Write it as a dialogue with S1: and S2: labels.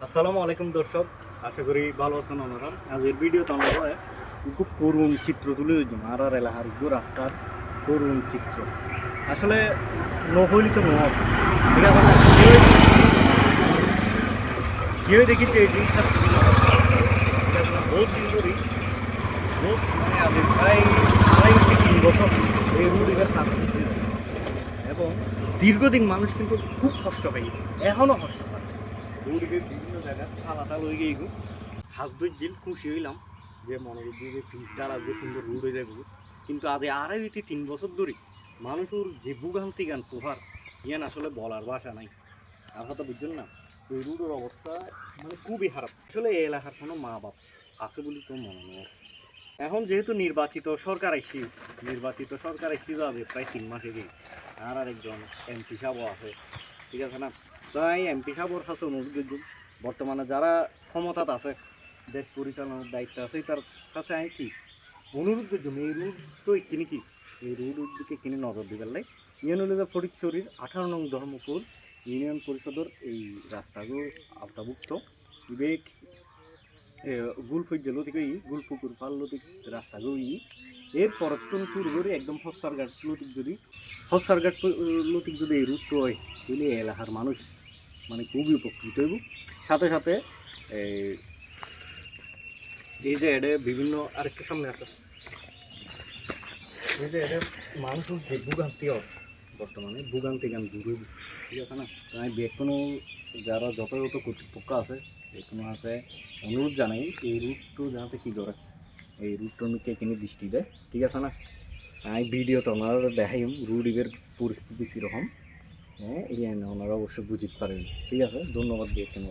S1: আসসালামু আলাইকুম দর্শক, আশা করি ভালো আছেন আপনারা। আজকের ভিডিওতে আমরা খুব করুণ চিত্র তুলে ধরলাম আর এলাকার রাস্তার করুণ চিত্র। আসলে নহইলি তো নহ, ঠিক আছে না? কেউ দেখি যে এই জিনিসটা বহুত দিন ধরেই বহুত মানে আগে প্রায় 2.5 থেকে 3 বছর এই রোড এবার কাজ করছে এবং দীর্ঘদিন মানুষ কিন্তু খুব কষ্ট পাই, এখনও কষ্ট পায়। রোডের বিভিন্ন জায়গায় খালাটা লই গিয়ে হাঁস ধরছিল, খুশি হইলাম যে মনে করছি যে ফিজটা লাগবে, সুন্দর রোড হয়ে যাবে। কিন্তু আজ 2.5 থেকে 3 বছর ধরে মানুষের যে ভোগান্তি গান প্রহার ইয়ান আসলে বলার ভাষা নাই। আর হয়তো বুঝছেন না, এই রোডের অবস্থা মানে খুবই খারাপ। আসলে এই এলাকার কোনো মা বাপ আছে বলে তো মনে নয়। এখন যেহেতু নির্বাচিত সরকার এসেছি যাবে প্রায় 3 মাস আগে, আর আরেকজন এমপি সাহেবও আছে, ঠিক আছে না? তাই এমপি সাহেবের কাছে অনুরোধ করব, বর্তমানে যারা ক্ষমতাত আছে, দেশ পরিচালনার দায়িত্ব আছে, তার কাছে আমি কি অনুরোধ করছি, এই রুট তো কিনে কি এই রুটের দিকে কিনে নজর দিবেন লাই। হলো যে ফটিকছড়ির 18 নং ধর্মপুর ইউনিয়ন পরিষদের এই রাস্তাগুলো আওতাভুক্ত বিবেক গুলফৈজ লতিকে গুলপুকুর পাল লতিক রাস্তাগুলো এর ফরতন শুরু করে একদম হস্যারঘাট লতিক যদি এই রুটটা হয় তাহলে এলাকার মানুষ মানে খুবই উপকৃত হইব। সাথে সাথে এই যে এটা বিভিন্ন আরেকটু সামনে আছে, এই যে এটা মানুষের যে ভোগান্তি বর্তমানে ভোগান্তি গান দূর হইব, ঠিক আছে না? তাই কোনো যারা যথাযথ কর্তৃপক্ষ আছে এখনো আছে অনুরোধ জানাই এই রুটটো যাতে কী করে এই রুটটার মুখে কিনে দৃষ্টি দেয়, ঠিক আছে না? আমি ভিডিও তো ওনারা দেখাই রুডিবের পরিস্থিতি কীরকম, হ্যাঁ এই ওনারা অবশ্যই বুঝতে পারেন, ঠিক আছে? ধন্যবাদ দিয়েছেন।